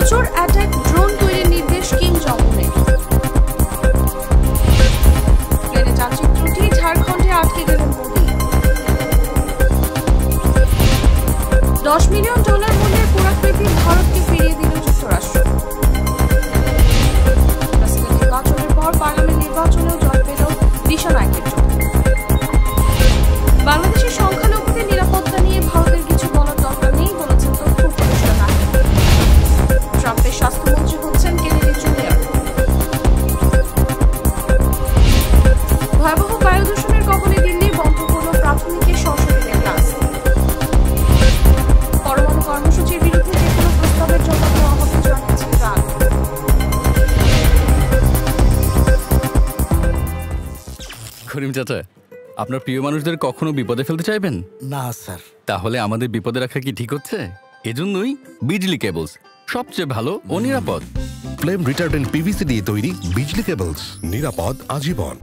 বড়জোর attack drone তৈরির নির্দেশ কিম জং উনের। প্লেনে চাকচিক্যটি ঝাড়খণ্ডে আটকে গেলেন মোদি। $10 মিলিয়ন মূল্যের পুরাকৃতি ভারতকে ফিরিয়ে দিল যুক্তরাষ্ট্র। প্রেসিডেন্ট নির্বাচনের পর পার্লামেন্ট নির্বাচনেও জয় পেল দিশানায়কের জোট। বাংলাদেশের সংখ্যালঘুদের নিরাপত্তা নিয়ে ভারতের কিছু বলার দরকার নেই বলেছেন তথ্য উপদেষ্টা নাহিদ। ট্রাম্পের স্বাস্থ্যমন্ত্রী হচ্ছেন কেনেডি জুনিয়র। ভয়াবহ বায়ু দূষণের কবলে দিল্লি, বন্ধ করল প্রাথমিকের সশরীরে ক্লাস। পরমাণু কর্মসূচির বিরুদ্ধে যে কোনো প্রস্তাবের জবাব দেওয়া হবে জানিয়েছে ট্রাম্প। করিম চাচা, আপনার প্রিয় মানুষদের কখনো বিপদে ফেলতে চাইবেন না স্যার। তাহলে আমাদের বিপদে রাখা কি ঠিক হচ্ছে? এজন্যই বিজলি কেবলস সবচেয়ে ভালো ও নিরাপদ। ফ্লেম রিটার্ডেন্ট পিভিসি দিয়ে তৈরি বিজলি কেবলস, নিরাপদ আজীবন।